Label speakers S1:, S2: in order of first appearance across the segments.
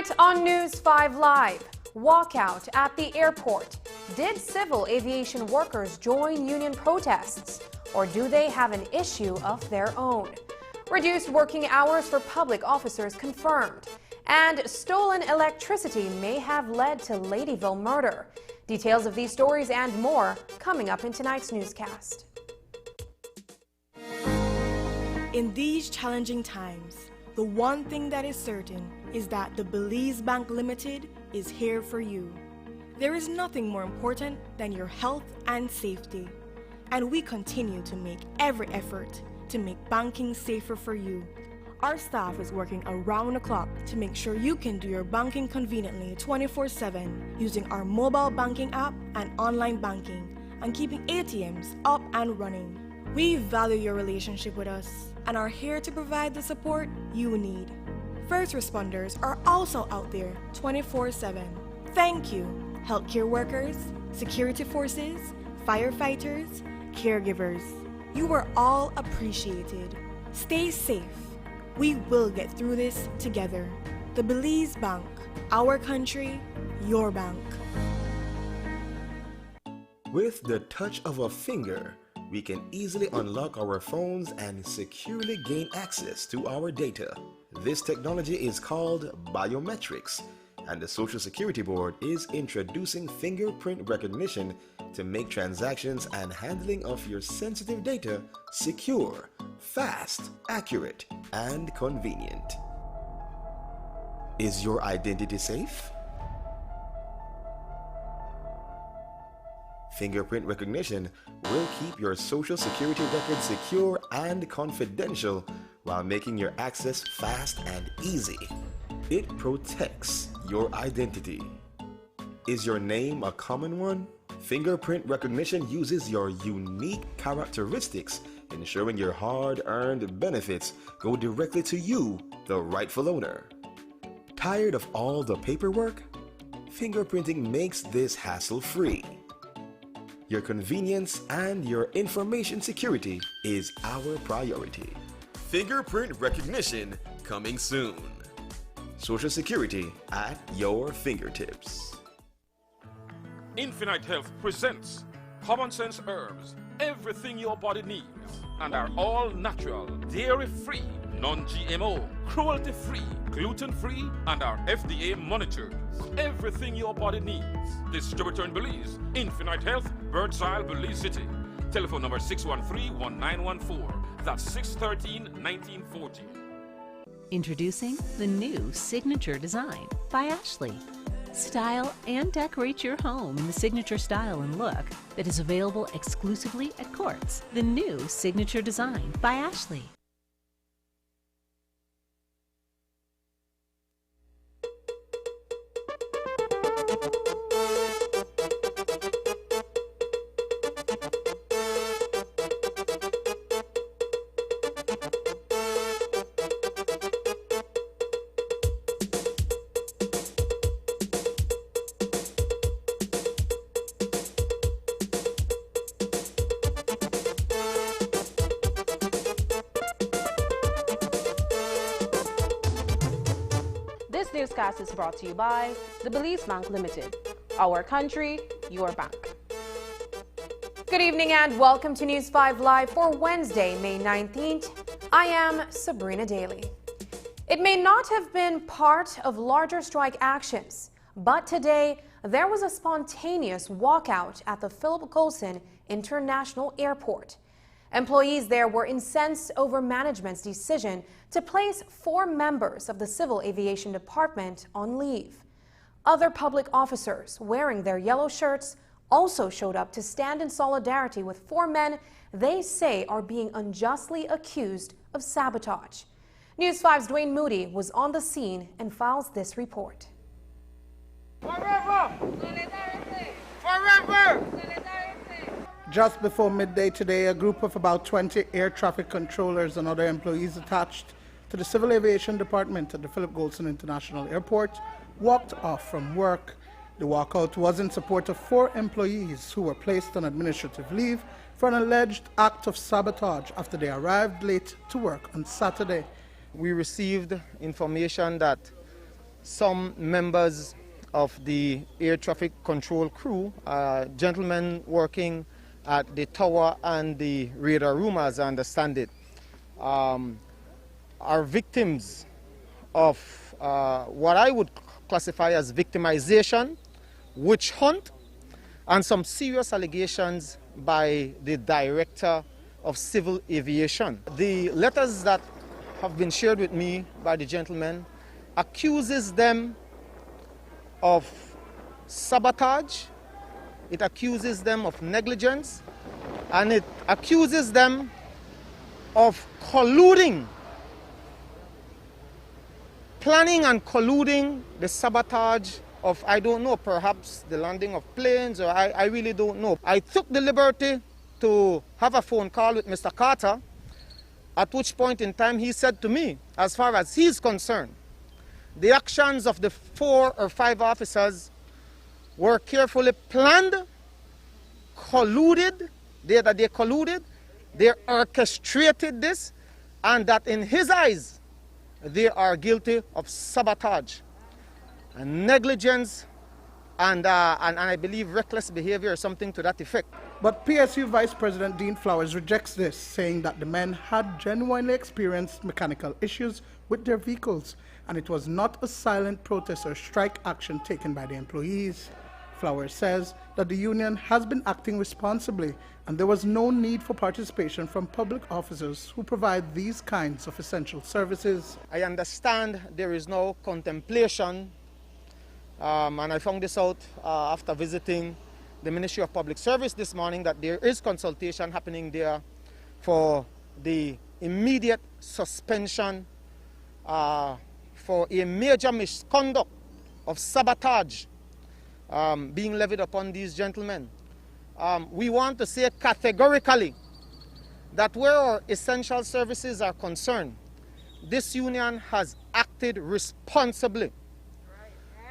S1: Tonight on News 5 Live, walkout at the airport. Did civil aviation workers join union protests, or do they have an issue of their own? Reduced working hours for public officers confirmed. And stolen electricity may have led to Ladyville murder. Details of these stories and more coming up in tonight's newscast.
S2: In these challenging times, the one thing that is certain is that the Belize Bank Limited is here for you. There is nothing more important than your health and safety, and we continue to make every effort to make banking safer for you. Our staff is working around the clock to make sure you can do your banking conveniently 24/7 using our mobile banking app and online banking and keeping ATMs up and running. We value your relationship with us and are here to provide the support you need. First responders are also out there 24/7. Thank you, healthcare workers, security forces, firefighters, caregivers. You are all appreciated. Stay safe. We will get through this together. The Belize Bank, our country, your bank.
S3: With the touch of a finger, we can easily unlock our phones and securely gain access to our data. This technology is called biometrics, and the Social Security Board is introducing fingerprint recognition to make transactions and handling of your sensitive data secure, fast, accurate, and convenient. Is your identity safe? Fingerprint recognition will keep your Social Security record secure and confidential while making your access fast and easy. It protects your identity. Is your name a common one? Fingerprint recognition uses your unique characteristics, ensuring your hard-earned benefits go directly to you, the rightful owner. Tired of all the paperwork? Fingerprinting makes this hassle-free. Your convenience and your information security is our priority. Fingerprint recognition coming soon. Social Security at your fingertips.
S4: Infinite Health presents Common Sense Herbs, everything your body needs, and are all natural, dairy-free, non-GMO, cruelty-free, gluten-free, and are FDA monitored. Everything your body needs. Distributor in Belize, Infinite Health, Birdseye, Belize City. Telephone number 613-1914. That's 613-1940.
S5: Introducing the new Signature Design by Ashley. Style and decorate your home in the signature style and look that is available exclusively at Courts. The new Signature Design by Ashley.
S1: This newscast is brought to you by the Belize Bank Limited. Our country, your bank. Good evening and welcome to News 5 Live for Wednesday, May 19th. I am Sabrina Daly. It may not have been part of larger strike actions, but today there was a spontaneous walkout at the Philip Golson International Airport. Employees there were incensed over management's decision to place 4 members of the Civil Aviation Department on leave. Other public officers wearing their yellow shirts also showed up to stand in solidarity with 4 men they say are being unjustly accused of sabotage. News 5's Dwayne Moody was on the scene and files this report.
S6: Forever! Forever!
S7: Just before midday today, a group of about 20 air traffic controllers and other employees attached to the Civil Aviation Department at the Philip Golson International Airport walked off from work. The walkout was in support of 4 employees who were placed on administrative leave for an alleged act of sabotage after they arrived late to work on Saturday.
S8: We received information that some members of the air traffic control crew, gentlemen working at the tower and the radar room, as I understand it, are victims of what I would classify as victimization, witch hunt, and some serious allegations by the Director of Civil Aviation. The letters that have been shared with me by the gentlemen accuses them of sabotage, it accuses them of negligence, and it accuses them of colluding, planning and colluding the sabotage of, I don't know, perhaps the landing of planes, or I really don't know. I took the liberty to have a phone call with Mr. Carter, at which point in time he said to me, as far as he's concerned, the actions of the 4 or 5 officers were carefully planned, colluded, they colluded, they orchestrated this, and that in his eyes, they are guilty of sabotage and negligence and I believe reckless behavior or something to that effect.
S7: But PSU Vice President Dean Flowers rejects this, saying that the men had genuinely experienced mechanical issues with their vehicles, and it was not a silent protest or strike action taken by the employees. Flowers says that the union has been acting responsibly, and there was no need for participation from public officers who provide these kinds of essential services.
S8: I understand there is no contemplation, and I found this out after visiting the Ministry of Public Service this morning, that there is consultation happening there for the immediate suspension for a major misconduct of sabotage being levied upon these gentlemen. We want to say categorically that where our essential services are concerned, this union has acted responsibly.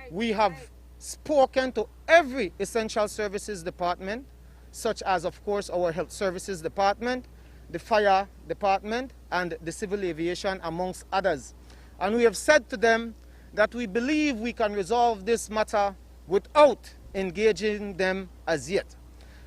S8: We have spoken to every essential services department, such as, of course, our health services department, the fire department, and the civil aviation, amongst others. And we have said to them that we believe we can resolve this matter without engaging them as yet.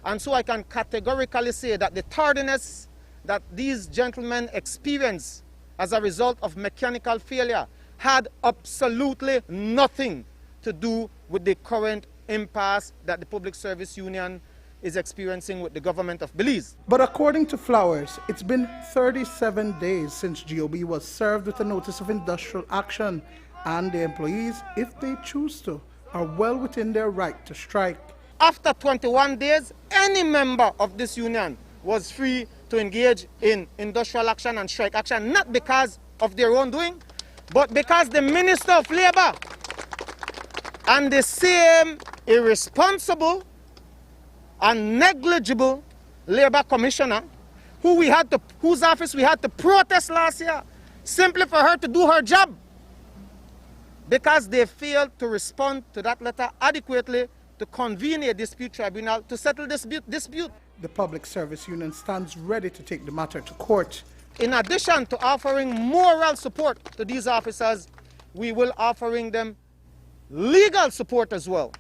S8: And so I can categorically say that the tardiness that these gentlemen experience as a result of mechanical failure had absolutely nothing to do with the current impasse that the Public Service Union is experiencing with the government of Belize.
S7: But according to Flowers, it's been 37 days since GOB was served with a notice of industrial action, and the employees, if they choose to, are well within their right to strike.
S8: After 21 days, any member of this union was free to engage in industrial action and strike action, not because of their own doing, but because the Minister of Labor and the same irresponsible and negligible Labor Commissioner whose office we had to protest last year simply for her to do her job, because they failed to respond to that letter adequately to convene a dispute tribunal to settle this dispute.
S7: The Public Service Union stands ready to take the matter to court.
S8: In addition to offering moral support to these officers, we will offering them legal support as well,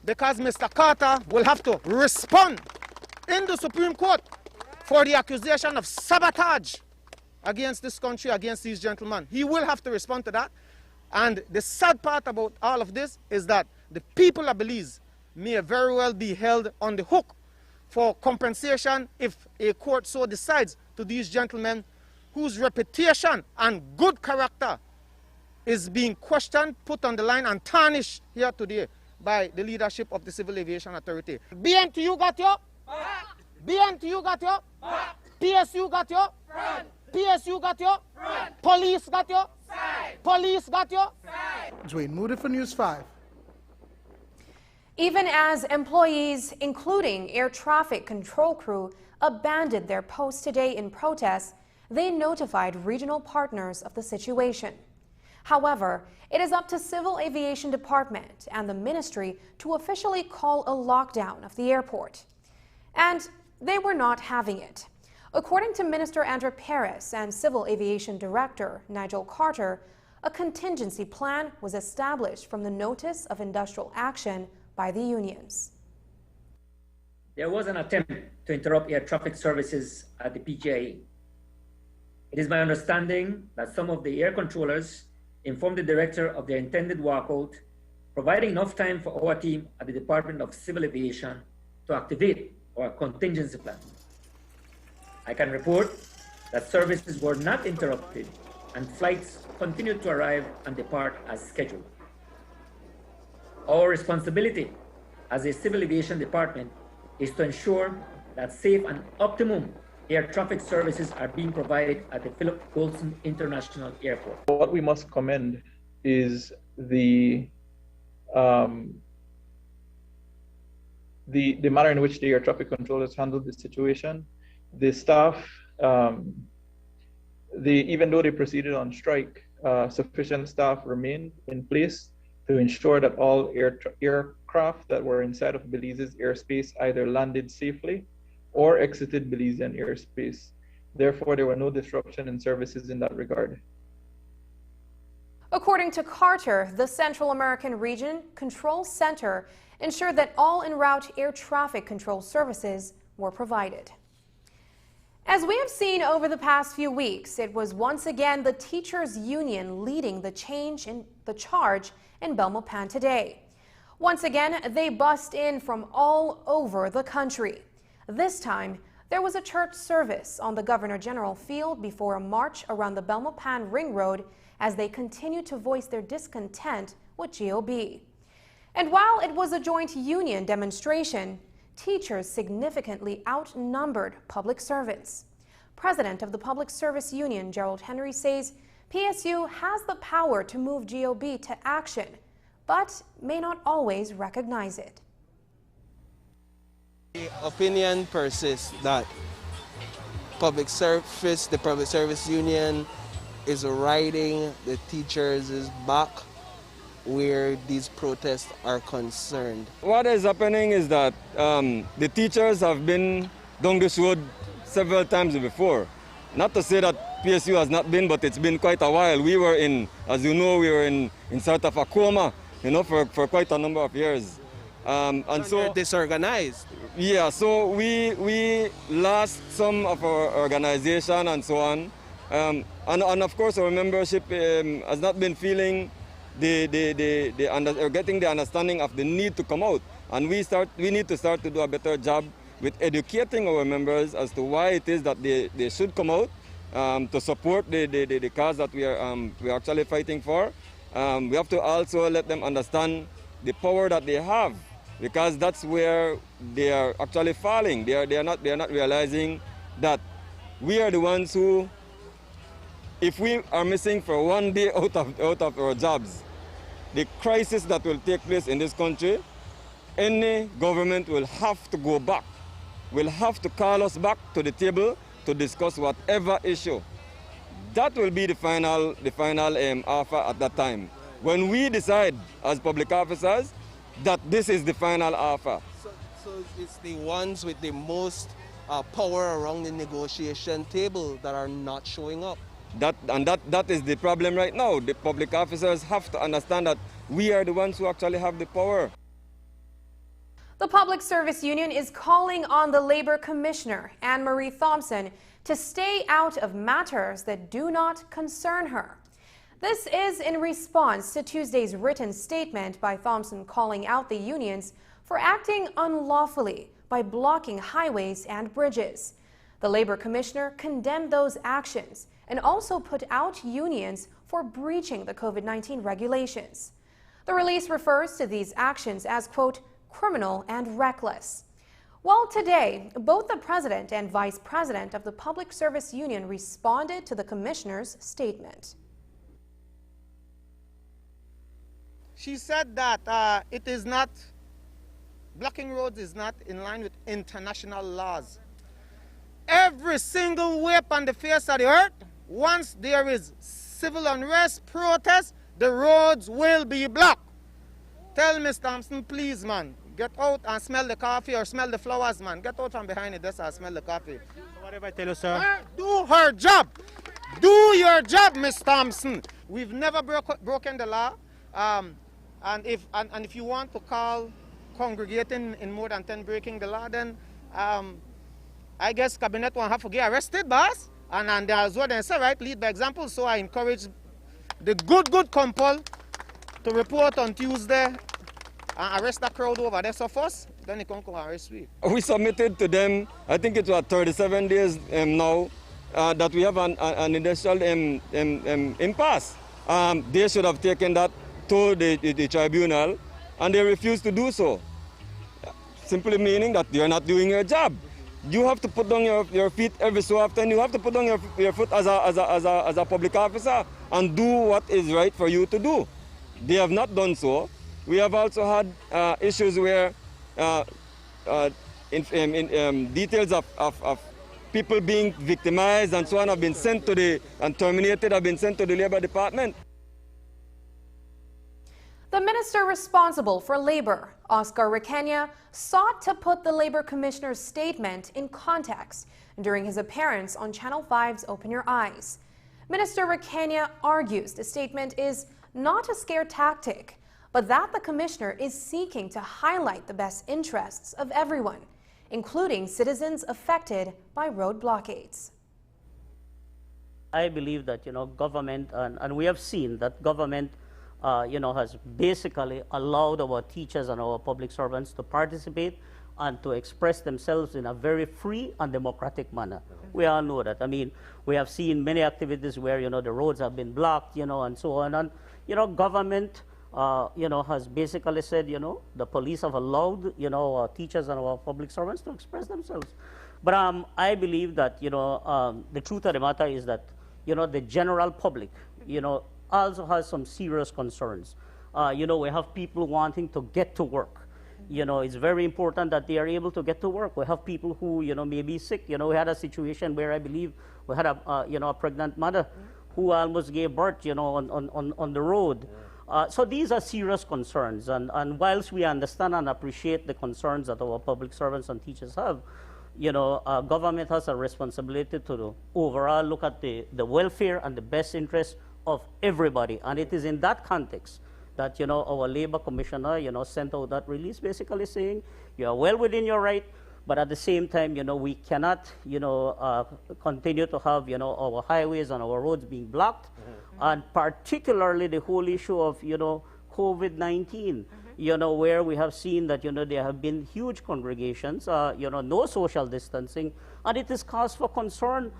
S8: because Mr. Carter will have to respond in the Supreme Court for the accusation of sabotage against this country, against these gentlemen. He will have to respond to that. And the sad part about all of this is that the people of Belize may very well be held on the hook for compensation if a court so decides to these gentlemen whose reputation and good character is being questioned, put on the line, and tarnished here today by the leadership of the Civil Aviation Authority. BNTU got you? BNTU got you? PSU got you? PSU got you? Police got you? Police got you?
S7: Dwayne Moody for News 5.
S1: Even as employees, including air traffic control crew, abandoned their posts today in protest, they notified regional partners of the situation. However, it is up to Civil Aviation Department and the ministry to officially call a lockdown of the airport. And they were not having it. According to Minister Andrew Paris and Civil Aviation Director Nigel Carter, a contingency plan was established from the notice of industrial action by the unions.
S9: There was an attempt to interrupt air traffic services at the PGA. It is my understanding that some of the air controllers informed the director of their intended walkout, providing enough time for our team at the Department of Civil Aviation to activate our contingency plan. I can report that services were not interrupted and flights continued to arrive and depart as scheduled. Our responsibility as a civil aviation department is to ensure that safe and optimum air traffic services are being provided at the Philip Goldson International Airport.
S10: What we must commend is the manner in which the air traffic controllers handled the situation. The staff, even though they proceeded on strike, sufficient staff remained in place to ensure that all aircraft that were inside of Belize's airspace either landed safely or exited Belizean airspace. Therefore, there were no disruption in services in that regard.
S1: According to Carter, the Central American Region Control Center ensured that all en route air traffic control services were provided. As we have seen over the past few weeks, it was once again the teachers' union leading the charge in Belmopan today. Once again, they bussed in from all over the country. This time, there was a church service on the Governor General Field before a march around the Belmopan Ring Road as they continued to voice their discontent with GOB. And while it was a joint union demonstration, teachers significantly outnumbered public servants. President of the Public Service Union, Gerald Henry, says PSU has the power to move GOB to action, but may not always recognize it.
S11: The opinion persists that the Public Service Union is riding the teachers' back where these protests are concerned.
S12: What is happening is that the teachers have been down this road several times before. Not to say that PSU has not been, but it's been quite a while. We were in, as you know, we were in sort of a coma, for quite a number of years.
S11: And so disorganized.
S12: Yeah, so we lost some of our organization and so on. And of course our membership has not been feeling getting the understanding of the need to come out. And we need to start to do a better job with educating our members as to why it is that they should come out to support the cause that we're actually fighting for. We have to also let them understand the power that they have, because that's where they are actually falling. They are not realizing that we are the ones who, if we are missing for one day out of our jobs, the crisis that will take place in this country, any government will have to go back, will have to call us back to the table to discuss whatever issue. That will be the final offer at that time, when we decide as public officers that this is the final offer.
S11: So it's the ones with the most power around the negotiation table that are not showing up.
S12: That is the problem right now. The public officers have to understand that we are the ones who actually have the power.
S1: The Public Service Union is calling on the Labor Commissioner, Anne-Marie Thompson, to stay out of matters that do not concern her. This is in response to Tuesday's written statement by Thompson calling out the unions for acting unlawfully by blocking highways and bridges. The Labor Commissioner condemned those actions and also put out unions for breaching the COVID-19 regulations. The release refers to these actions as, quote, criminal and reckless. Well, today, both the president and vice president of the Public Service Union responded to the commissioner's statement.
S8: She said that it is not, blocking roads is not in line with international laws. Every single whip on the face of the earth, once there is civil unrest, protest, the roads will be blocked. Tell Ms. Thompson, please, man, get out and smell the coffee or smell the flowers, man. Get out from behind the desk and smell the coffee.
S6: Whatever I tell you, sir.
S8: Do her job. Do your job, Ms. Thompson. We've never broken the law. And if you want to call congregating in more than 10 breaking the law, then I guess cabinet will have to get arrested, boss. And that's what they say, right? Lead by example. So I encourage the good compul to report on Tuesday and arrest that crowd over there. So first, then they can come arrest me.
S12: We submitted to them, I think it was 37 days now, that we have an initial impasse. They should have taken that to the tribunal, and they refused to do so. Simply meaning that you're not doing your job. You have to put down your feet every so often. You have to put down your foot as a public officer and do what is right for you to do. They have not done so. We have also had issues where details of people being victimized and so on have been sent to and terminated have been sent to the Labor Department.
S1: The minister responsible for labor, Oscar Requena, sought to put the Labor Commissioner's statement in context during his appearance on Channel 5's Open Your Eyes. Minister Requena argues the statement is not a scare tactic, but that the commissioner is seeking to highlight the best interests of everyone, including citizens affected by road blockades.
S13: I believe that, government, and we have seen that government has basically allowed our teachers and our public servants to participate and to express themselves in a very free and democratic manner. We all know that. I mean, we have seen many activities where, the roads have been blocked, and so on. And, government, has basically said, the police have allowed, our teachers and our public servants to express themselves. But I believe that, the truth of the matter is that, the general public, also has some serious concerns. We have people wanting to get to work. It's very important that they are able to get to work. We have people who, may be sick. We had a situation where I believe we had a pregnant mother who almost gave birth, on the road. So these are serious concerns. And whilst we understand and appreciate the concerns that our public servants and teachers have, government has a responsibility to overall look at the welfare and the best interests of everybody. And it is in that context that, our Labor Commissioner, sent out that release basically saying, you are well within your right, but at the same time, we cannot, continue to have, our highways and our roads being blocked, and particularly the whole issue of, COVID-19, where we have seen that, there have been huge congregations, no social distancing, and it is cause for concern.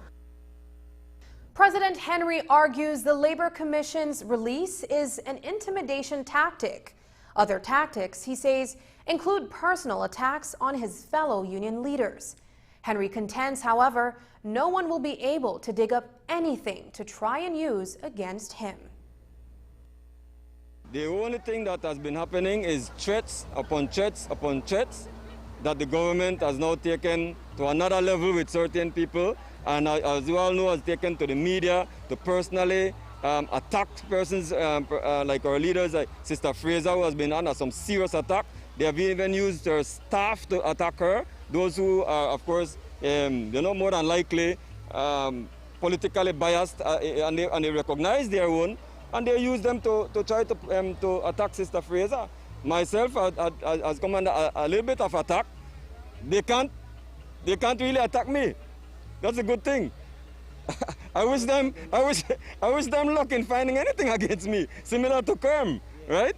S1: President Henry argues the Labor Commission's release is an intimidation tactic. Other tactics, he says, include personal attacks on his fellow union leaders. Henry contends, however, no one will be able to dig up anything to try and use against him.
S12: The only thing that has been happening is threats upon threats upon threats that the government has now taken to another level with certain people, and as you all know, has taken to the media to personally attack persons like our leaders, like Sister Fraser, who has been under some serious attack. They have even used her staff to attack her. Those who are, of course, more than likely politically biased, and they recognize their own, and they use them to try to attack Sister Fraser. Myself has come under a little bit of attack. They can't really attack me. That's a good thing. I wish them luck in finding anything against me, similar to Kerm, right?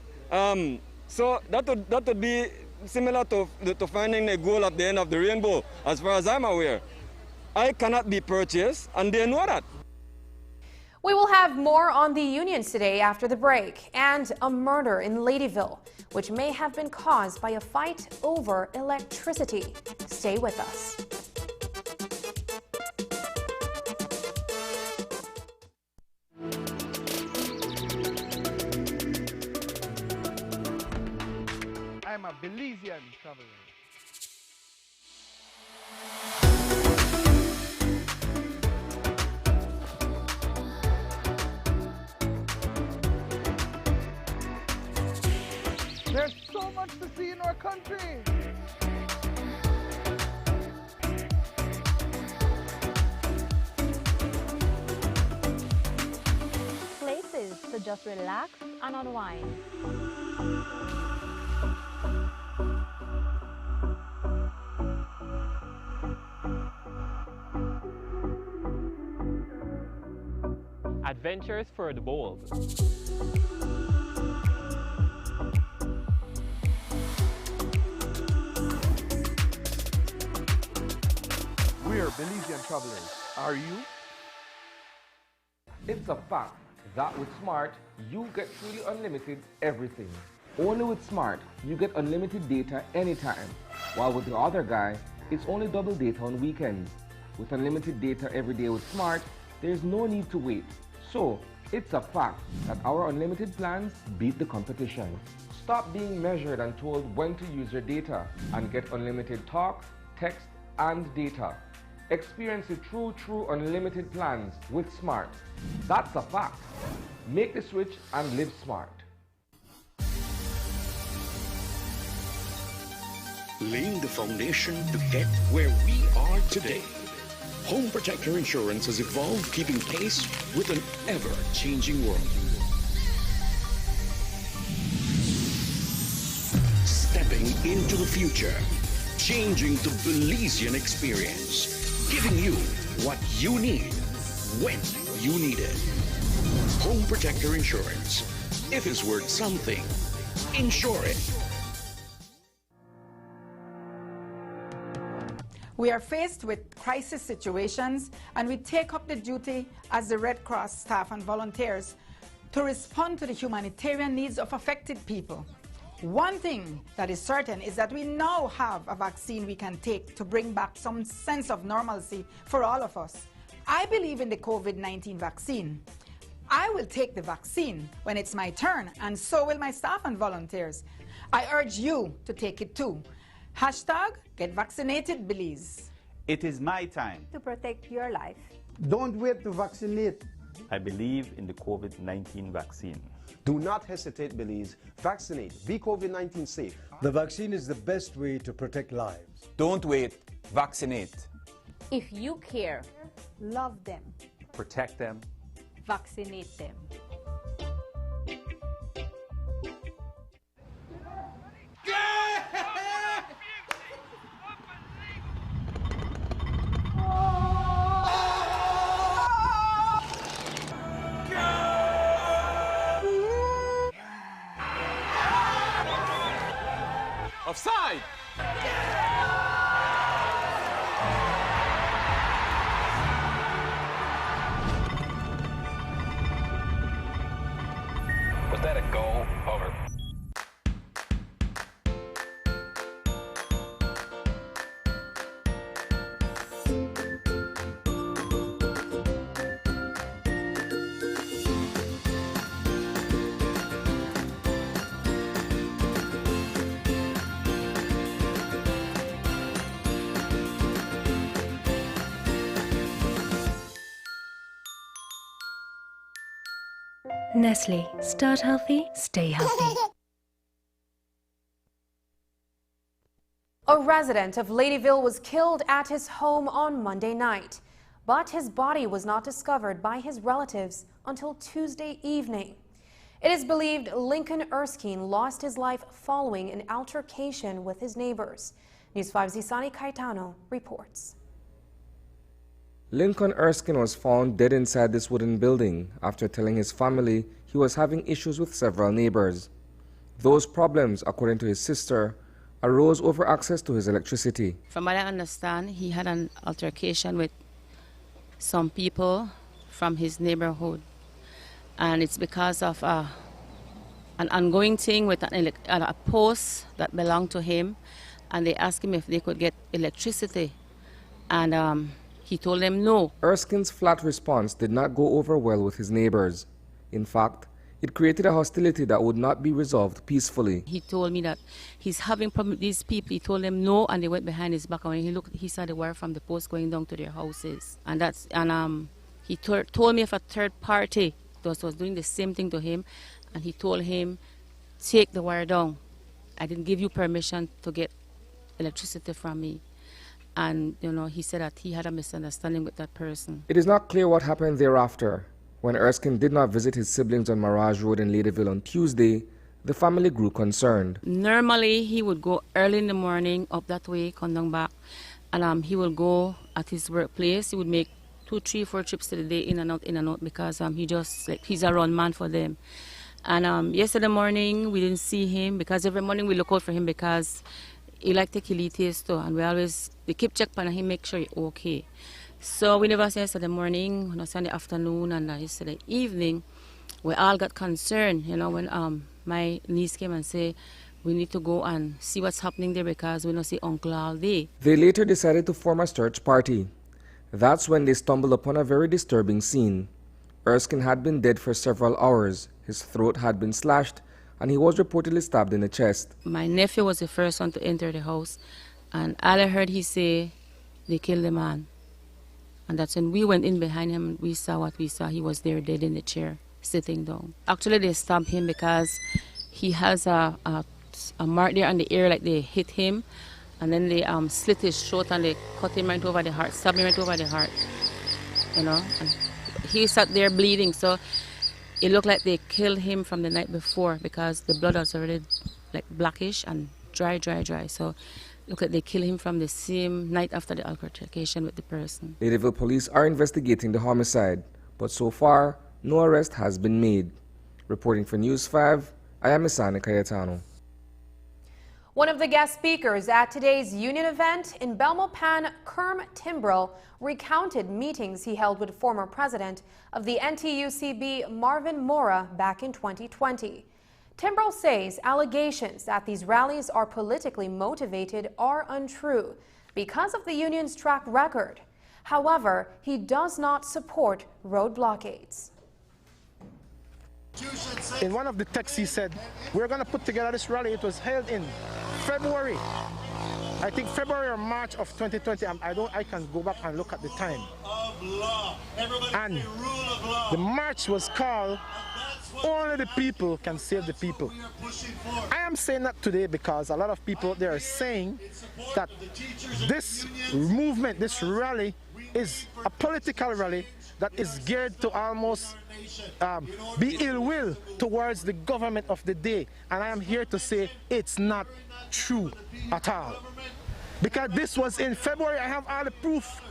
S12: So that would be similar to finding a goal at the end of the rainbow, as far as I'm aware. I cannot be purchased, and they know that.
S1: We will have more on the unions today after the break, and a murder in Ladyville, which may have been caused by a fight over electricity. Stay with us.
S6: I'm a Belizean traveler. There's so much to see in our country.
S14: Places just relax and unwind.
S15: Adventures for the bold.
S16: We're Belizean travelers. Are you?
S17: It's a fact that with Smart, you get truly unlimited everything. Only with Smart, you get unlimited data anytime, while with the other guy, it's only double data on weekends. With unlimited data every day with Smart, there's no need to wait. So, it's a fact that our unlimited plans beat the competition. Stop being measured and told when to use your data and get unlimited talk, text, and data. Experience the true unlimited plans with Smart. That's a fact. Make the switch and live smart.
S18: Laying the foundation to get where we are today. Home Protector Insurance has evolved, keeping pace with an ever-changing world. Stepping into the future, changing the Belizean experience. Giving you what you need, when you need it. Home Protector Insurance. If it's worth something, insure it.
S19: We are faced with crisis situations, and we take up the duty as the Red Cross staff and volunteers to respond to the humanitarian needs of affected people. One thing that is certain is that we now have a vaccine we can take to bring back some sense of normalcy for all of us. I believe in the COVID-19 vaccine. I will take the vaccine when it's my turn, and so will my staff and volunteers. I urge you to take it too. Hashtag Get Vaccinated Belize.
S20: It is my time
S14: to protect your life.
S21: Don't wait to vaccinate.
S20: I believe in the COVID-19 vaccine.
S22: Do not hesitate, Belize. Vaccinate. Be COVID-19 safe.
S23: The vaccine is the best way to protect lives.
S24: Don't wait. Vaccinate.
S14: If you care, love them,
S20: protect them,
S14: vaccinate them.
S4: Offside!
S24: Was that a goal? Over.
S25: Nestle. Start healthy, stay healthy.
S1: A resident of Ladyville was killed at his home on Monday night, but his body was not discovered by his relatives until Tuesday evening. It is believed Lincoln Erskine lost his life following an altercation with his neighbors. News 5's Isani Caetano reports.
S26: Lincoln Erskine was found dead inside this wooden building after telling his family he was having issues with several neighbors. Those problems, according to his sister, arose over access to his electricity.
S27: From what I understand, he had an altercation with some people from his neighborhood. And it's because of an ongoing thing with a post that belonged to him. And they asked him if they could get electricity. And he told them no.
S26: Erskine's flat response did not go over well with his neighbors. In fact, it created a hostility that would not be resolved peacefully.
S27: He told me that he's having problems with these people. He told them no, and they went behind his back. And when he looked, he saw the wire from the post going down to their houses. And he told me of a third party that was doing the same thing to him, and he told him, take the wire down. I didn't give you permission to get electricity from me. And, he said that he had a misunderstanding with that person.
S26: It is not clear what happened thereafter. When Erskine did not visit his siblings on Mirage Road in Ladyville on Tuesday, the family grew concerned.
S27: Normally, he would go early in the morning up that way, come down back, and he will go at his workplace. He would make 2, 3, 4 trips to the day, in and out, because he's a run man for them. And yesterday morning, we didn't see him, because every morning we look out for him, because he like to kill taste too, and we keep check on him, make sure he's okay. So we never see yesterday morning, Sunday afternoon, and yesterday evening, we all got concerned, when my niece came and said, we need to go and see what's happening there, because we don't see Uncle all day.
S26: They later decided to form a search party. That's when they stumbled upon a very disturbing scene. Erskine had been dead for several hours. His throat had been slashed, and he was reportedly stabbed in the chest.
S27: My nephew was the first one to enter the house, and all I heard he say, they killed the man. And that's when we went in behind him, and we saw what we saw. He was there dead in the chair, sitting down. Actually, they stabbed him because he has a mark there on the ear, like they hit him, and then they slit his throat and they cut him right over the heart, stabbed him right over the heart, And he sat there bleeding, so it looked like they killed him from the night before, because the blood was already like blackish and dry. So look like they killed him from the same night after the altercation with the person.
S26: Ladyville police are investigating the homicide, but so far, no arrest has been made. Reporting for News 5, I am Isani Cayetano.
S1: One of the guest speakers at today's union event in Belmopan, Kerm Timbrell, recounted meetings he held with former president of the NTUCB, Marvin Mora, back in 2020. Timbrell says allegations that these rallies are politically motivated are untrue because of the union's track record. However, he does not support road blockades.
S8: In one of the texts he said, we're going to put together this rally. It was held in February. I think February or March of 2020. I can go back and look at the time. And the march was called Only the People Can Save the People. I am saying that today because a lot of people there are saying that this movement, this rally, is a political rally that is geared to almost be ill will towards the government of the day. And I am here to say it's not true at all. Because this was in February, I have all the proof.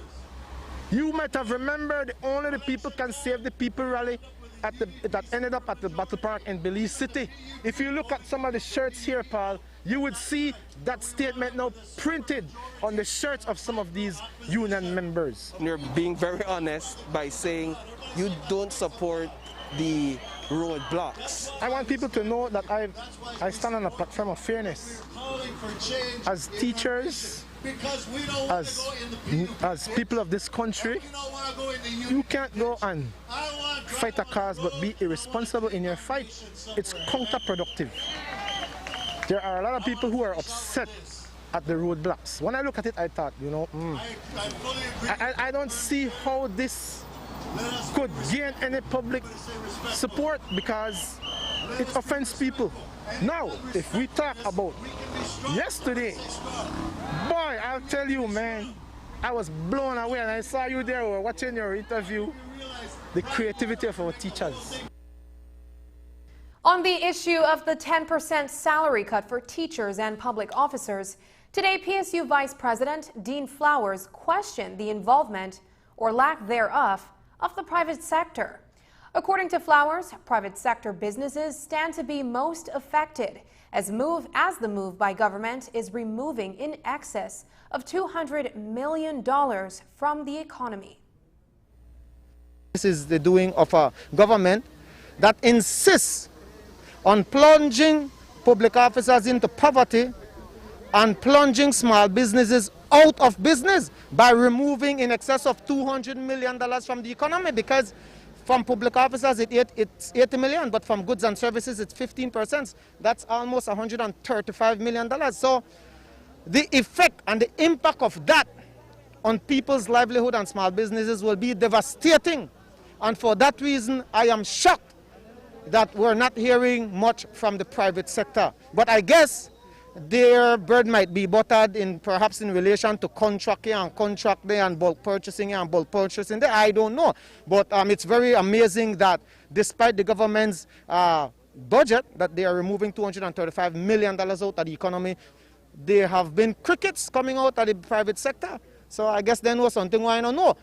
S8: You might have remembered Only the People Can Save the People rally that ended up at the Battle Park in Belize City. If you look at some of the shirts here, Paul, you would see that statement now printed on the shirts of some of these union members.
S11: You're being very honest by saying you don't support the roadblocks.
S8: I want people to know that I stand on a platform of fairness. As teachers, as people of this country, you can't go and fight a cause but be irresponsible in your fight. It's counterproductive. There are a lot of people who are upset at the roadblocks. When I look at it, I thought, I don't see how this could gain any public support because it offends people. Now, if we talk about yesterday, boy, I'll tell you, man, I was blown away and I saw you there watching your interview, the creativity of our teachers.
S1: On the issue of the 10% salary cut for teachers and public officers, today PSU Vice President Dean Flowers questioned the involvement, or lack thereof, of the private sector. According to Flowers, private sector businesses stand to be most affected as the move by government is removing in excess of $200 million from the economy.
S8: This is the doing of a government that insists on plunging public officers into poverty and plunging small businesses out of business by removing in excess of $200 million from the economy, because from public officers it's 80 million, but from goods and services it's 15%. That's almost $135 million. So the effect and the impact of that on people's livelihood and small businesses will be devastating. And for that reason, I am shocked that we're not hearing much from the private sector. But I guess their bread might be buttered in perhaps in relation to contract here and contract there and bulk purchasing here and bulk purchasing there. I don't know. But it's very amazing that despite the government's budget that they are removing $235 million out of the economy, there have been crickets coming out of the private sector. So I guess they know something I don't know.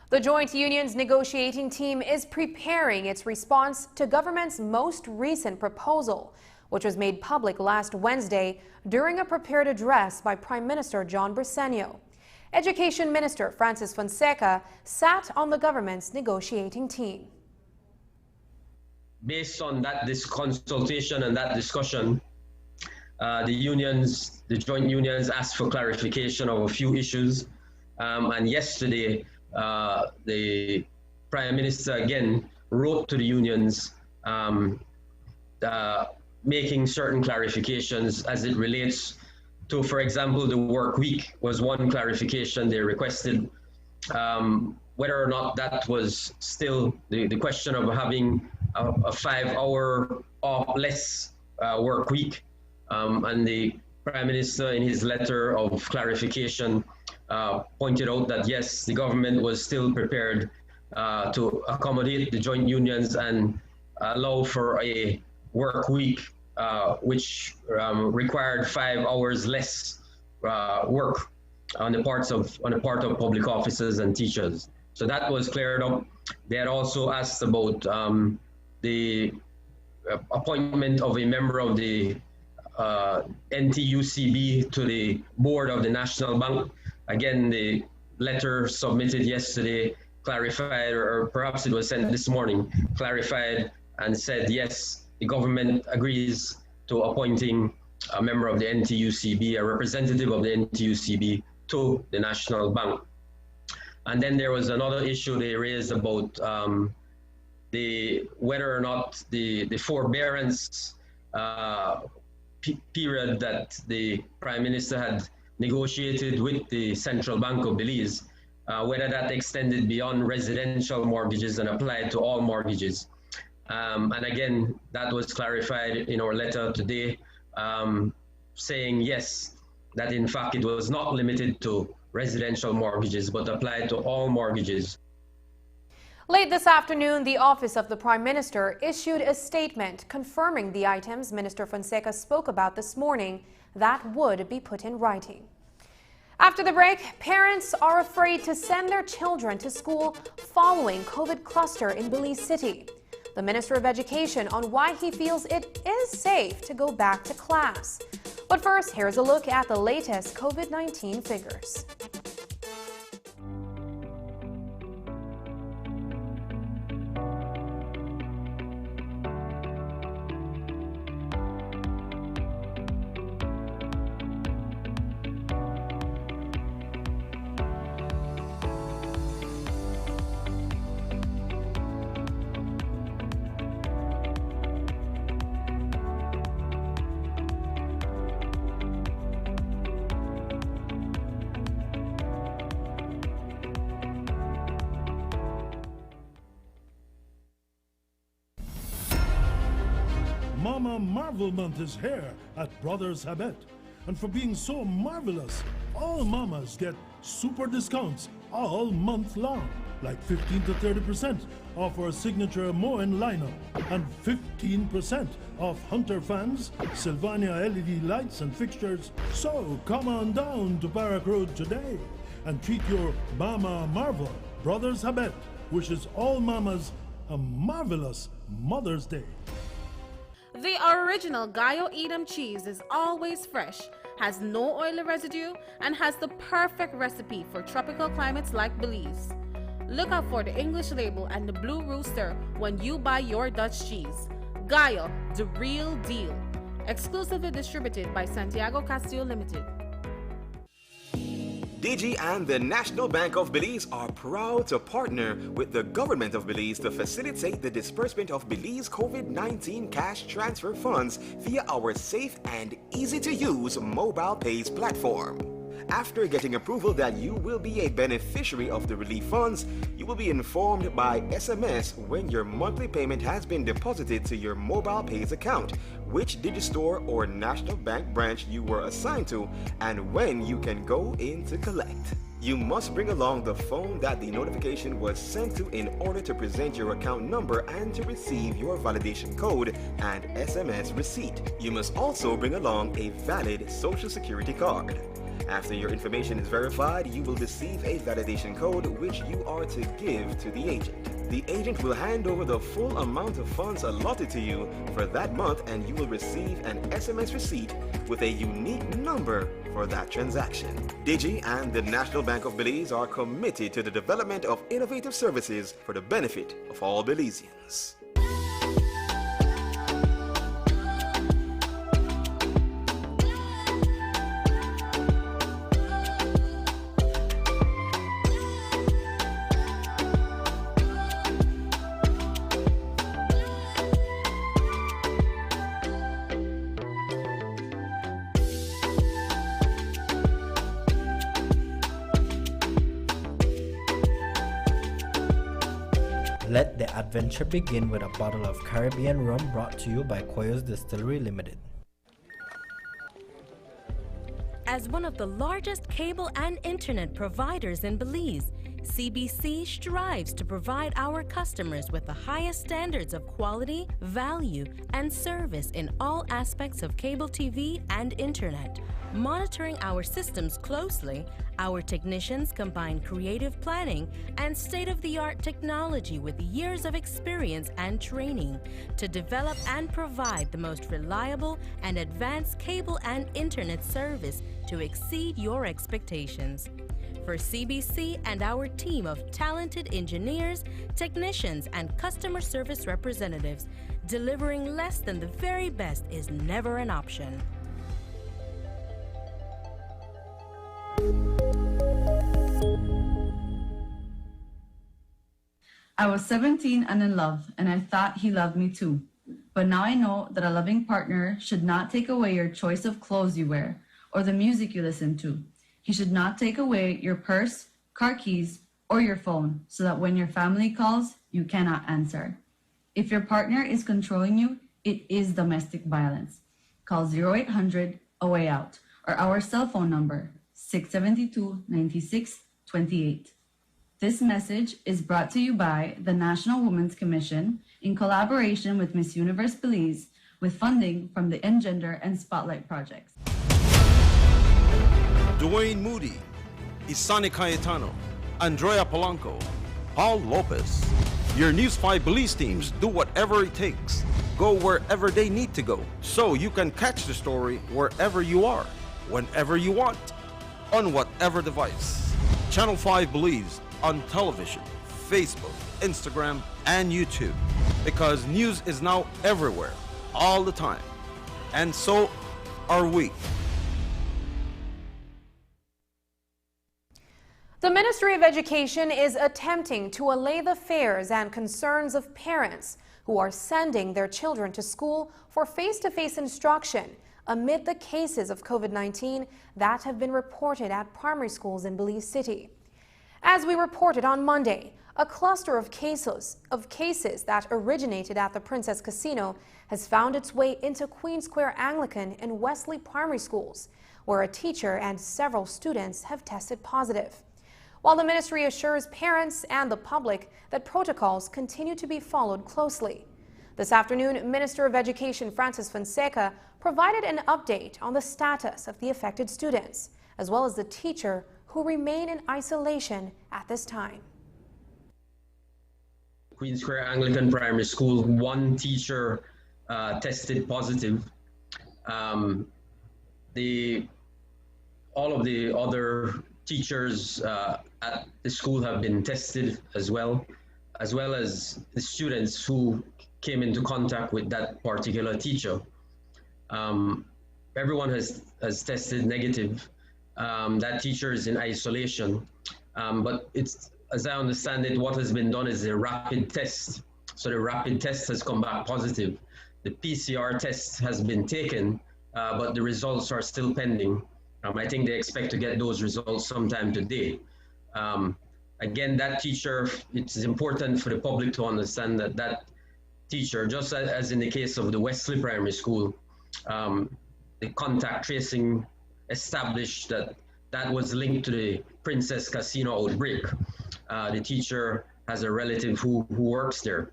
S1: The joint union's negotiating team is preparing its response to government's most recent proposal, which was made public last Wednesday during a prepared address by Prime Minister John Briceño. Education Minister Francis Fonseca sat on the government's negotiating team.
S2: Based on this consultation and that discussion, the joint unions asked for clarification of a few issues. And yesterday, the Prime Minister again wrote to the unions making certain clarifications as it relates to, for example, the work week was one clarification they requested. Whether or not that was still the question of having a 5-hour or less work week. And the Prime Minister, in his letter of clarification, pointed out that yes, the government was still prepared to accommodate the joint unions and allow for a work week which required 5 hours less work on the part of public officers and teachers. So that was cleared up. They had also asked about the appointment of a member of the NTUCB to the board of the National Bank. Again, the letter submitted yesterday clarified, or perhaps it was sent this morning, clarified and said, yes, the government agrees to appointing a member of the NTUCB, a representative of the NTUCB to the National Bank. And then there was another issue they raised about whether or not the forbearance period that the Prime Minister had negotiated with the Central Bank of Belize, whether that extended beyond residential mortgages and applied to all mortgages. And again, that was clarified in our letter today, saying yes, that in fact it was not limited to residential mortgages, but applied to all mortgages.
S1: Late this afternoon, the Office of the Prime Minister issued a statement confirming the items Minister Fonseca spoke about this morning that would be put in writing. After the break, parents are afraid to send their children to school following COVID cluster in Belize City. The Minister of Education on why he feels it is safe to go back to class. But first, here's a look at the latest COVID-19 figures.
S3: Mama Marvel Month is here at Brothers Habet. And for being so marvelous, all mamas get super discounts all month long, like 15 to 30% off our signature Moen lineup and 15% off Hunter fans, Sylvania LED lights and fixtures. So come on down to Barrack Road today and treat your Mama Marvel. Brothers Habet wishes all mamas a marvelous Mother's Day.
S5: The original Gallo Edam cheese is always fresh, has no oily residue, and has the perfect recipe for tropical climates like Belize. Look out for the English label and the blue rooster when you buy your Dutch cheese. Gallo, the real deal. Exclusively distributed by Santiago Castillo Limited.
S7: DG and the National Bank of Belize are proud to partner with the Government of Belize to facilitate the disbursement of Belize COVID-19 cash transfer funds via our safe and easy-to-use mobile pays platform. After getting approval that you will be a beneficiary of the relief funds, you will be informed by SMS when your monthly payment has been deposited to your mobile pays account, which Digistore or National Bank branch you were assigned to, and when you can go in to collect. You must bring along the phone that the notification was sent to in order to present your account number and to receive your validation code and SMS receipt. You must also bring along a valid Social Security card. After your information is verified, you will receive a validation code which you are to give to the agent. The agent will hand over the full amount of funds allotted to you for that month, and you will receive an SMS receipt with a unique number for that transaction. Digi and the National Bank of Belize are committed to the development of innovative services for the benefit of all Belizeans.
S6: Let the adventure begin with a bottle of Caribbean rum brought to you by Koyo's Distillery Limited.
S9: As one of the largest cable and internet providers in Belize, CBC strives to provide our customers with the highest standards of quality, value, and service in all aspects of cable TV and internet. Monitoring our systems closely, our technicians combine creative planning and state-of-the-art technology with years of experience and training to develop and provide the most reliable and advanced cable and internet service to exceed your expectations. For CBC and our team of talented engineers, technicians, and customer service representatives, delivering less than the very best is never an option.
S10: I was 17 and in love, and I thought he loved me too. But now I know that a loving partner should not take away your choice of clothes you wear or the music you listen to. He should not take away your purse, car keys, or your phone so that when your family calls, you cannot answer. If your partner is controlling you, it is domestic violence. Call 0800-A-WAY-OUT or our cell phone number, 672-9628. This message is brought to you by the National Women's Commission in collaboration with Miss Universe Belize with funding from the Engender and Spotlight projects.
S12: Dwayne Moody, Isani Cayetano, Andrea Polanco, Paul Lopez. Your News 5 Belize teams do whatever it takes, go wherever they need to go, so you can catch the story wherever you are, whenever you want, on whatever device. Channel 5 Belize on television, Facebook, Instagram, and YouTube, because news is now everywhere, all the time, and so are we.
S1: The Ministry of Education is attempting to allay the fears and concerns of parents who are sending their children to school for face-to-face instruction amid the cases of COVID-19 that have been reported at primary schools in Belize City. As we reported on Monday, a cluster of cases that originated at the Princess Casino has found its way into Queen Square Anglican and Wesley primary schools, where a teacher and several students have tested positive. While the ministry assures parents and the public that protocols continue to be followed closely. This afternoon, Minister of Education Francis Fonseca provided an update on the status of the affected students, as well as the teacher who remain in isolation at this time.
S2: Queen Square Anglican Primary School, one teacher tested positive. All of the other teachers at the school have been tested as well as the students who came into contact with that particular teacher. Everyone has tested negative. That teacher is in isolation, but it's, as I understand it, what has been done is a rapid test. So the rapid test has come back positive. The PCR test has been taken, but the results are still pending. I think they expect to get those results sometime today. Again, that teacher, it's important for the public to understand that that teacher, just as in the case of the Wesley Primary School, the contact tracing established that that was linked to the Princess Casino outbreak. The teacher has a relative who works there.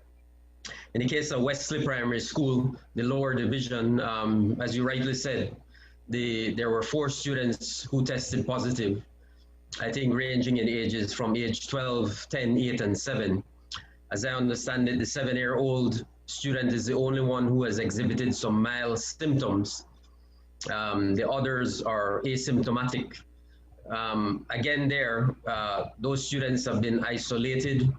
S2: In the case of Wesley Primary School, the lower division, as you rightly said, there were 4 students who tested positive, I think ranging in ages from age 12, 10, 8, and 7. As I understand it, the 7-year-old student is the only one who has exhibited some mild symptoms. The others are asymptomatic. Again, those students have been isolated.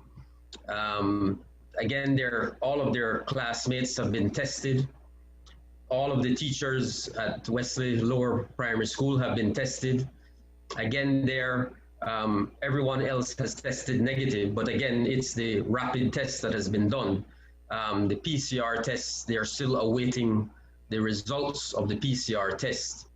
S2: Again, all of their classmates have been tested. All of the teachers at Wesley Lower Primary School have been tested. Again, everyone else has tested negative, but again, it's the rapid test that has been done. The PCR tests, they are still awaiting the results of the PCR test.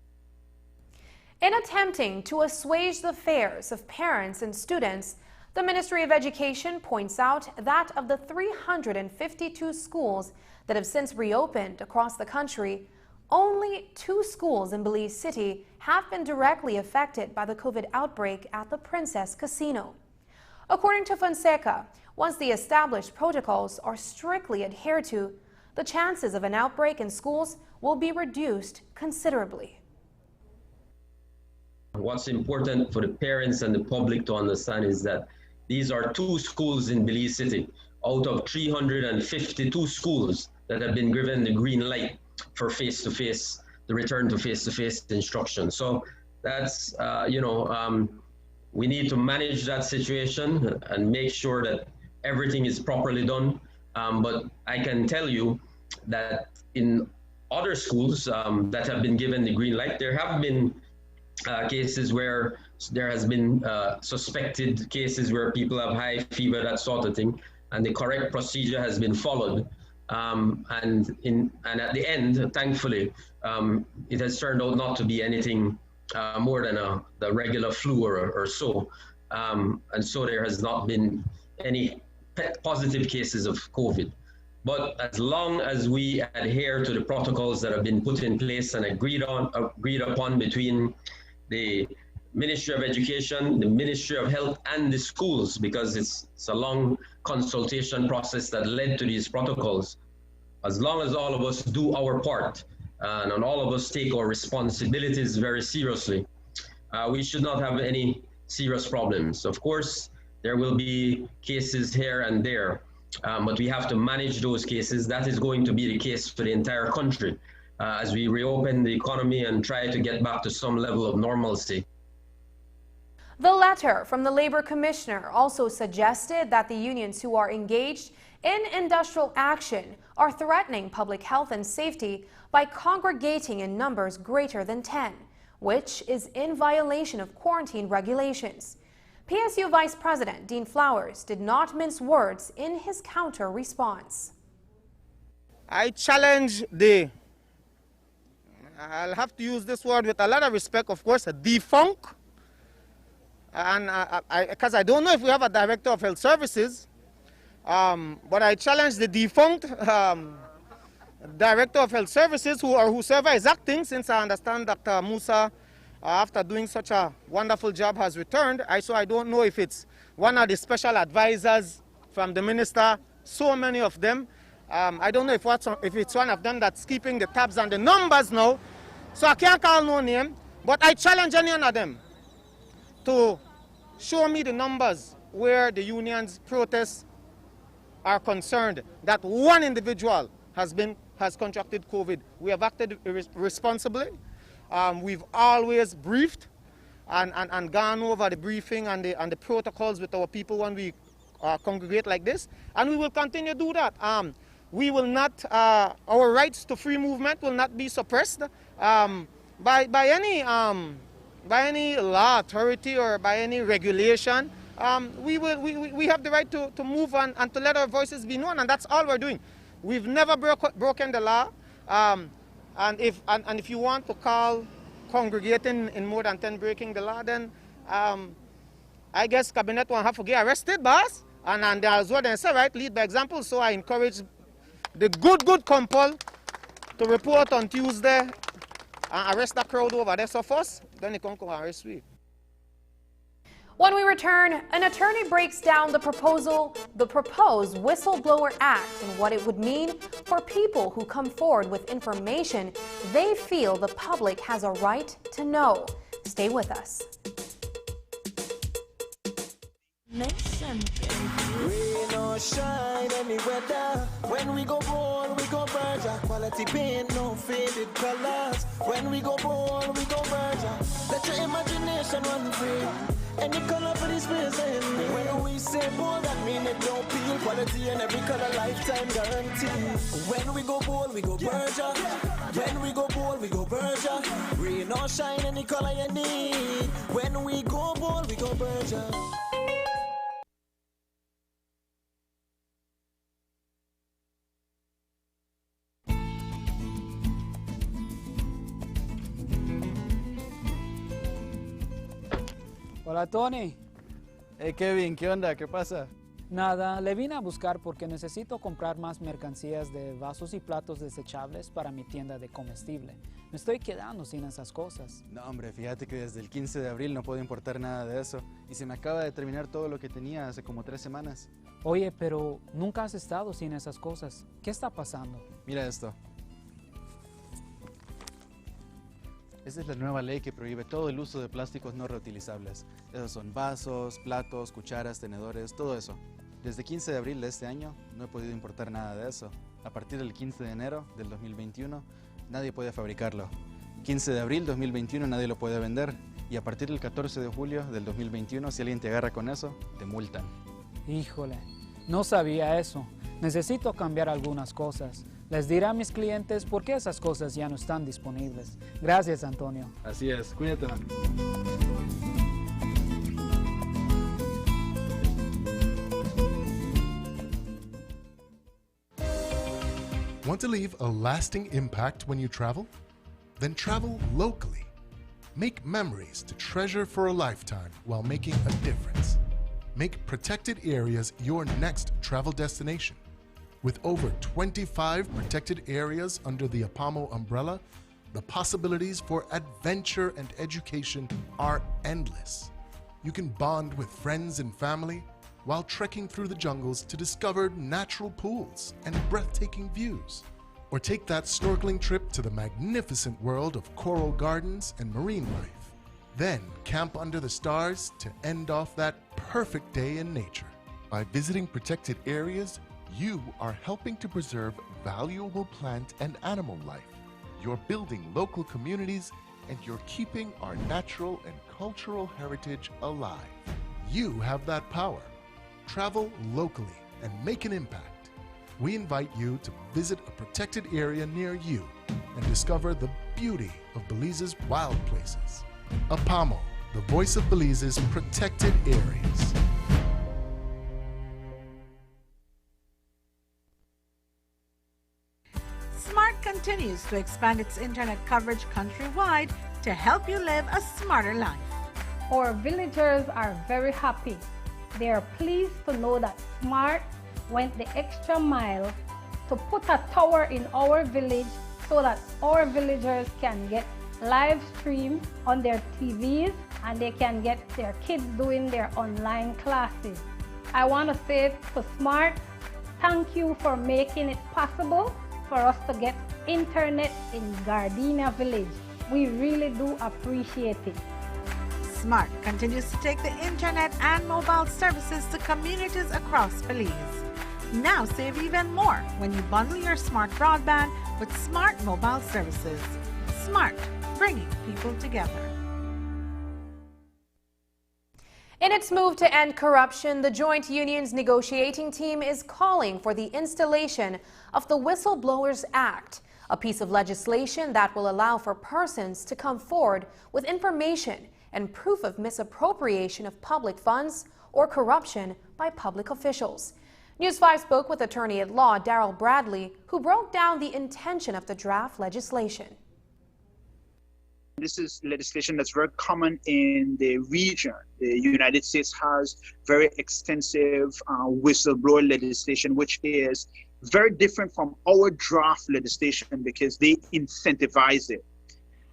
S1: In attempting to assuage the fears of parents and students, the Ministry of Education points out that of the 352 schools that have since reopened across the country, only 2 schools in Belize City have been directly affected by the COVID outbreak at the Princess Casino. According to Fonseca, once the established protocols are strictly adhered to, the chances of an outbreak in schools will be reduced considerably.
S2: What's important for the parents and the public to understand is that these are 2 schools in Belize City out of 352 schools that have been given the green light for face-to-face, the return to face-to-face instruction. So that's, we need to manage that situation and make sure that everything is properly done. But I can tell you that in other schools that have been given the green light, there have been cases where there has been suspected cases where people have high fever, that sort of thing, and the correct procedure has been followed. And at the end, thankfully, it has turned out not to be anything more than the regular flu or so. And so there has not been any positive cases of COVID. But as long as we adhere to the protocols that have been put in place and agreed upon between the Ministry of Education, the Ministry of Health, and the schools, because it's a long consultation process that led to these protocols. As long as all of us do our part and all of us take our responsibilities very seriously, we should not have any serious problems. Of course, there will be cases here and there, but we have to manage those cases. That is going to be the case for the entire country as we reopen the economy and try to get back to some level of normalcy.
S1: The letter from the Labor Commissioner also suggested that the unions who are engaged in industrial action are threatening public health and safety by congregating in numbers greater than 10, which is in violation of quarantine regulations. PSU Vice President Dean Flowers did not mince words in his counter response.
S8: I challenge I'll have to use this word with a lot of respect, of course, a defunct. And because I don't know if we have a director of health services, but I challenge the defunct director of health services, whoever is acting, since I understand Dr. Musa, after doing such a wonderful job, has returned. So I don't know if it's one of the special advisors from the minister, so many of them. I don't know if it's one of them that's keeping the tabs on the numbers now. So I can't call no name, but I challenge any one of them to show me the numbers where the union's protests are concerned that one individual has contracted COVID. We have acted responsibly. We've always briefed and gone over the briefing and the protocols with our people when we congregate like this, and we will continue to do that. We will not, our rights to free movement will not be suppressed by any law authority or by any regulation. We have the right to move on and to let our voices be known, and that's all we're doing. We've never broken the law, and if you want to call congregating in more than 10 breaking the law, then I guess cabinet will have to get arrested, boss. And that's what they say, right? Lead by example. So I encourage the good couple to report on Tuesday and arrest that crowd over there. So first, then they come arrest me.
S1: When we return, an attorney breaks down the proposed Whistleblower Act and what it would mean for people who come forward with information they feel the public has a right to know. Stay with us.
S13: Nation, rain or shine, any weather. When we go bold, we go Berger. Quality paint, no faded colors. When we go bold, we go Berger. Let your imagination run free. Any color for this reason. When we say bold, that mean it don't peel. Quality in every color, lifetime guarantee. When we go bold, we go Berger. When we go bold, we go Berger. Rain or shine, any color you need. When we go bold, we go Berger.
S15: Hola, Tony.
S16: Hey, Kevin, ¿qué onda? ¿Qué pasa?
S15: Nada, le vine a buscar porque necesito comprar más mercancías de vasos y platos desechables para mi tienda de comestible. Me estoy quedando sin esas cosas.
S16: No, hombre, fíjate que desde el 15 de abril no puedo importar nada de eso. Y se me acaba de terminar todo lo que tenía hace como 3 semanas.
S15: Oye, pero nunca has estado sin esas cosas. ¿Qué está pasando?
S16: Mira esto. Esta es la nueva ley que prohíbe todo el uso de plásticos no reutilizables. Esos son vasos, platos, cucharas, tenedores, todo eso. Desde 15 de abril de este año no he podido importar nada de eso. A partir del 15 de enero del 2021 nadie puede fabricarlo. 15 de abril 2021 nadie lo puede vender. Y a partir del 14 de julio del 2021 si alguien te agarra con eso, te multan.
S15: Híjole, no sabía eso. Necesito cambiar algunas cosas. Les diré a mis clientes por qué esas cosas ya no están disponibles. Gracias, Antonio.
S16: Así es, cuídate.
S17: Want to leave a lasting impact when you travel? Then travel locally. Make memories to treasure for a lifetime while making a difference. Make protected areas your next travel destination. With over 25 protected areas under the APAMO umbrella, the possibilities for adventure and education are endless. You can bond with friends and family while trekking through the jungles to discover natural pools and breathtaking views. Or take that snorkeling trip to the magnificent world of coral gardens and marine life. Then camp under the stars to end off that perfect day in nature. By visiting protected areas, you are helping to preserve valuable plant and animal life. You're building local communities and you're keeping our natural and cultural heritage alive. You have that power. Travel locally and make an impact. We invite you to visit a protected area near you and discover the beauty of Belize's wild places. APAMO, the voice of Belize's protected areas.
S18: Smart continues to expand its internet coverage countrywide to help you live a smarter life.
S19: Our villagers are very happy. They are pleased to know that Smart went the extra mile to put a tower in our village so that our villagers can get live stream on their TVs and they can get their kids doing their online classes. I want to say to Smart, thank you for making it possible for us to get internet in Gardenia Village. We really do appreciate it.
S18: Smart continues to take the internet and mobile services to communities across Belize. Now save even more when you bundle your Smart broadband with Smart mobile services. Smart, bringing people together.
S1: In its move to end corruption, the Joint Unions negotiating team is calling for the installation of the Whistleblowers Act, a piece of legislation that will allow for persons to come forward with information and proof of misappropriation of public funds or corruption by public officials. News 5 spoke with attorney-at-law Daryl Bradley, who broke down the intention of the draft legislation.
S4: this is legislation that's very common in the region. The United States has very extensive whistleblower legislation, which is very different from our draft legislation because they incentivize it,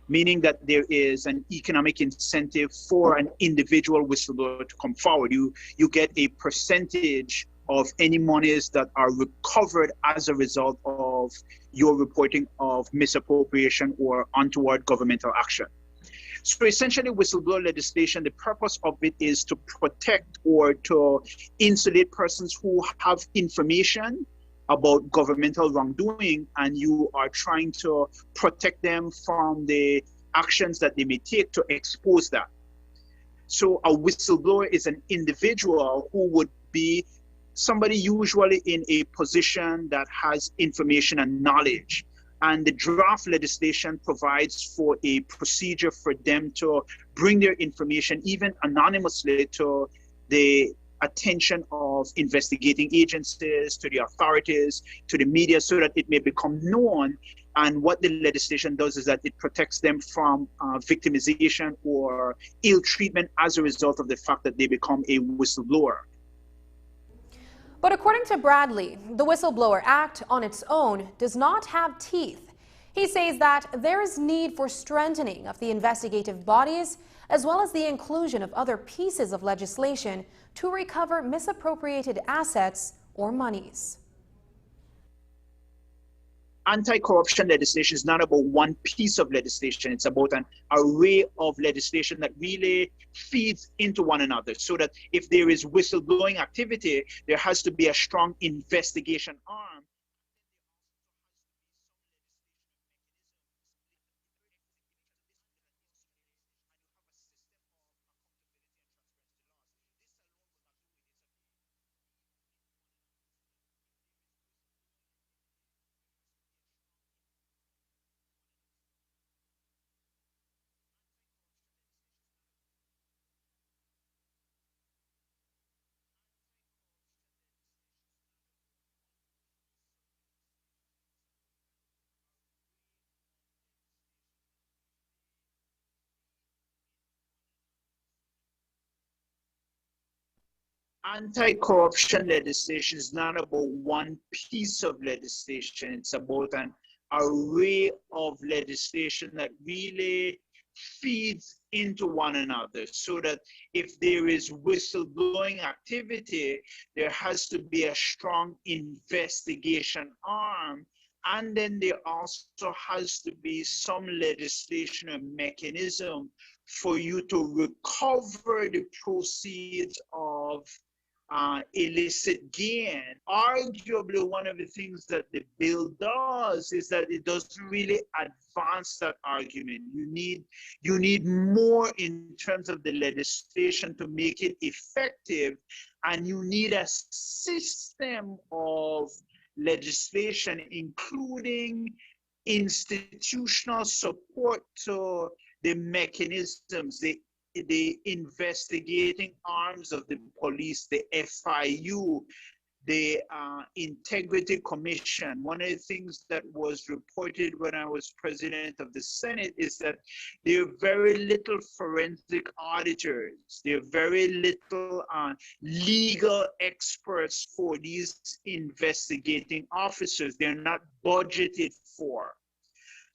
S4: meaning that there is an economic incentive for an individual whistleblower to come forward. You get a percentage of any monies that are recovered as a result of your reporting of misappropriation or untoward governmental action. So essentially, whistleblower legislation, the purpose of it is to protect or to insulate persons who have information about governmental wrongdoing, and you are trying to protect them from the actions that they may take to expose that. So a whistleblower is an individual who would be somebody usually in a position that has information and knowledge. And the draft legislation provides for a procedure for them to bring their information, even anonymously, to the attention of investigating agencies, to the authorities, to the media, so that it may become known. And what the legislation does is that it protects them from victimization or ill treatment as a result of the fact that they become a whistleblower.
S1: But according to Bradley, the Whistleblower Act on its own does not have teeth. He says that there is need for strengthening of the investigative bodies, as well as the inclusion of other pieces of legislation to recover misappropriated assets or monies.
S4: Anti-corruption legislation is not about one piece of legislation. It's about an array of legislation that really feeds into one another, so that if there is whistleblowing activity, there has to be a strong investigation arm. Anti-corruption legislation is not about one piece of legislation. It's about an array of legislation that really feeds into one another, so that if there is whistleblowing activity, there has to be a strong investigation arm. And then there also has to be some legislation or mechanism for you to recover the proceeds of illicit gain. Arguably, one of the things that the bill does is that it doesn't really advance that argument. You need more in terms of the legislation to make it effective, and you need a system of legislation, including institutional support to the mechanisms, the investigating arms of the police, the FIU, the Integrity Commission. One of the things that was reported when I was president of the Senate is that there are very little forensic auditors. There are very little legal experts for these investigating officers. They're not budgeted for.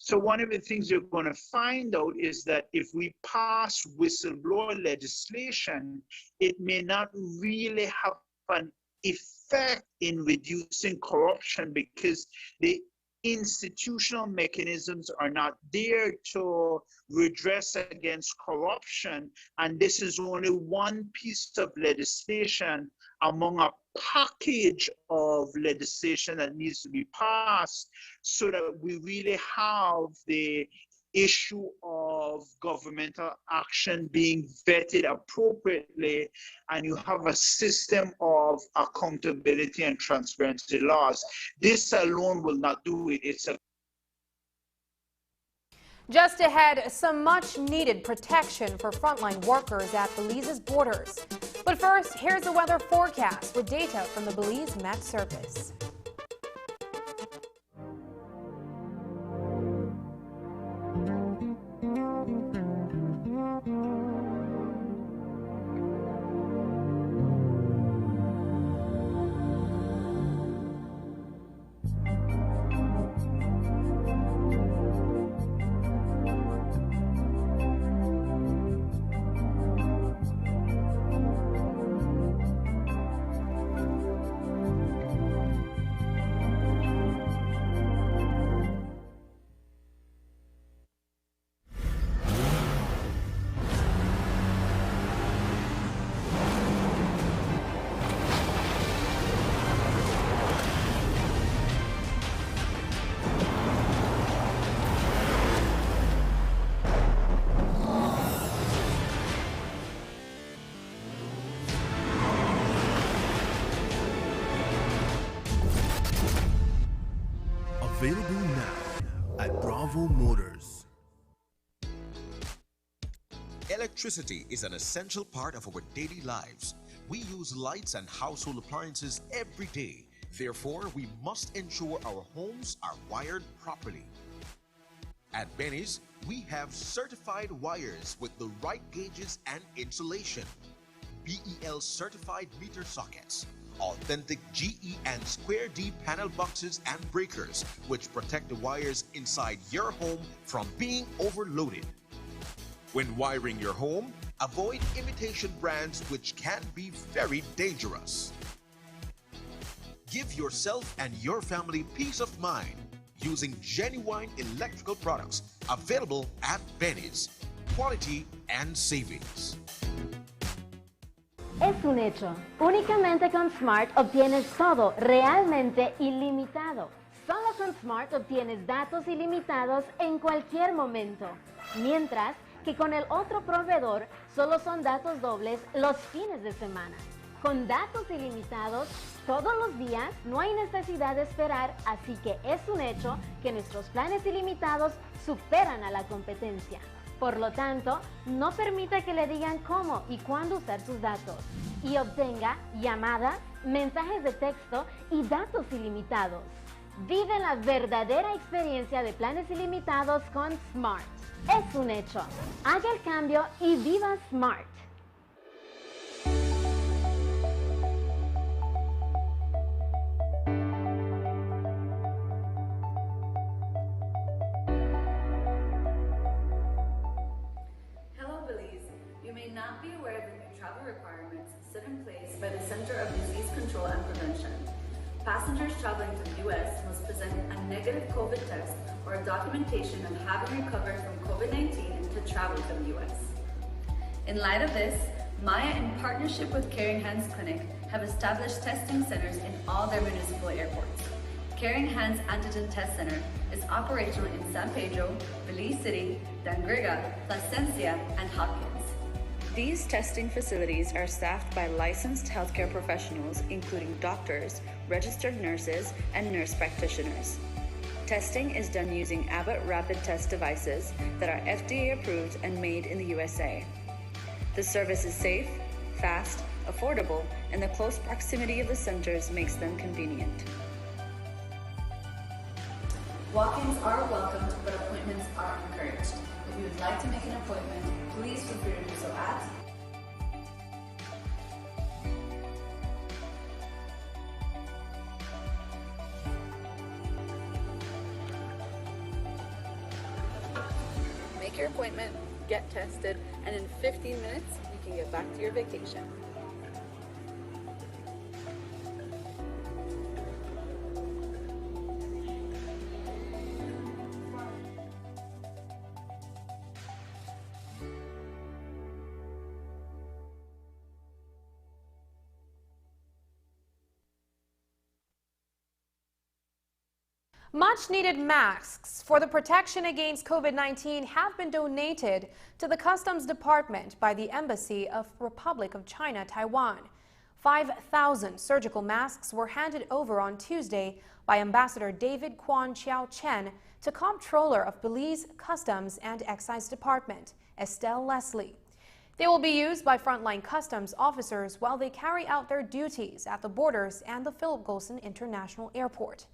S4: So one of the things you're going to find out is that if we pass whistleblower legislation, it may not really have an effect in reducing corruption, because the institutional mechanisms are not there to redress against corruption. And this is only one piece of legislation among a package of legislation that needs to be passed, so that we really have the issue of governmental action being vetted appropriately, and you have a system of accountability and transparency laws. This alone will not do it.
S1: Just ahead, some much needed protection for frontline workers at Belize's borders. But first, here's the weather forecast with data from the Belize Met Service.
S14: Available now at Bravo Motors.
S20: Electricity is an essential part of our daily lives. We use lights and household appliances every day. Therefore, we must ensure our homes are wired properly. At Benny's, we have certified wires with the right gauges and insulation. BEL certified meter sockets, authentic GE and square D panel boxes and breakers, which protect the wires inside your home from being overloaded. When wiring your home, avoid imitation brands which can be very dangerous. Give yourself and your family peace of mind using genuine electrical products available at Benny's. Quality and savings.
S21: Es un hecho. Únicamente con Smart obtienes todo realmente ilimitado. Solo con Smart obtienes datos ilimitados en cualquier momento. Mientras que con el otro proveedor solo son datos dobles los fines de semana. Con datos ilimitados todos los días no hay necesidad de esperar, así que es un hecho que nuestros planes ilimitados superan a la competencia. Por lo tanto, no permita que le digan cómo y cuándo usar sus datos y obtenga llamadas, mensajes de texto y datos ilimitados. Vive la verdadera experiencia de planes ilimitados con Smart. Es un hecho. Haga el cambio y viva Smart.
S10: Hello, Belize. You may not be aware that new travel requirements set in place by the Center of Disease Control and Prevention. Passengers traveling to the U.S. must present a negative COVID test or a documentation of having recovered from COVID-19 to travel to the U.S. In light of this, Maya, in partnership with Caring Hands Clinic, have established testing centers in all their municipal airports. Caring Hands Antigen Test Center is operational in San Pedro, Belize City, Dangrega, Placencia, and Hopkins. These testing facilities are staffed by licensed healthcare professionals, including doctors, registered nurses, and nurse practitioners. Testing is done using Abbott rapid test devices that are FDA approved and made in the USA. The service is safe, fast, affordable, and the close proximity of the centers makes them convenient. Walk-ins are welcomed, but appointments are encouraged. If you would like to make an appointment, please feel free to do so at Make your appointment, get tested, and in 15 minutes, you can get back to your vacation.
S1: Much needed masks for the protection against COVID-19 have been donated to the Customs Department by the Embassy of Republic of China, Taiwan. 5,000 surgical masks were handed over on Tuesday by Ambassador David Kwan Chiao Chen to Comptroller of Belize Customs and Excise Department, Estelle Leslie. They will be used by frontline customs officers while they carry out their duties at the borders and the Philip Golson International Airport.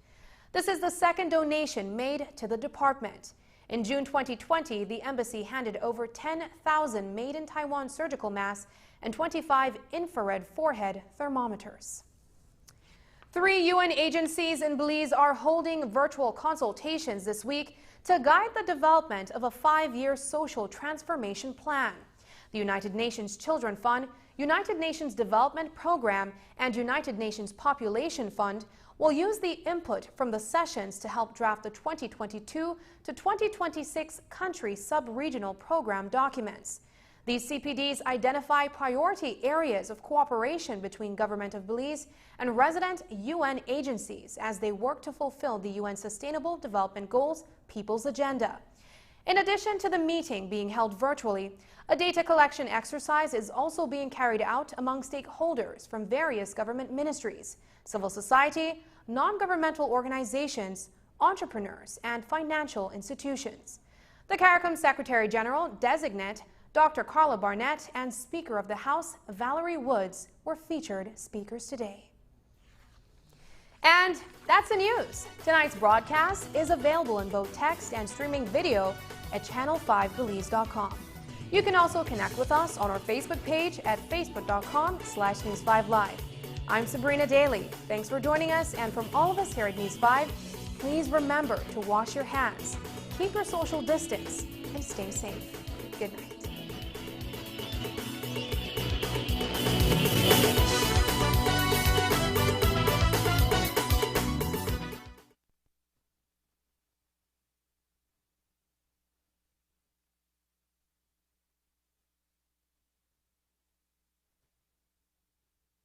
S1: This is the second donation made to the department. In June 2020, the embassy handed over 10,000 made-in-Taiwan surgical masks and 25 infrared forehead thermometers. 3 UN agencies in Belize are holding virtual consultations this week to guide the development of a 5-year social transformation plan. The United Nations Children Fund, United Nations Development Program, and United Nations Population Fund will use the input from the sessions to help draft the 2022 to 2026 country sub-regional program documents. These CPDs identify priority areas of cooperation between Government of Belize and resident UN agencies as they work to fulfill the UN Sustainable Development Goals People's Agenda. In addition to the meeting being held virtually, a data collection exercise is also being carried out among stakeholders from various government ministries, civil society, non-governmental organizations, entrepreneurs, and financial institutions. The CARICOM Secretary General Designate Dr. Carla Barnett and Speaker of the House Valerie Woods were featured speakers today. And that's the news. Tonight's broadcast is available in both text and streaming video at channel5belize.com. You can also connect with us on our Facebook page at facebook.com/News5Live. I'm Sabrina Daly. Thanks for joining us, and from all of us here at News 5, please remember to wash your hands, keep your social distance, and stay safe. Good night.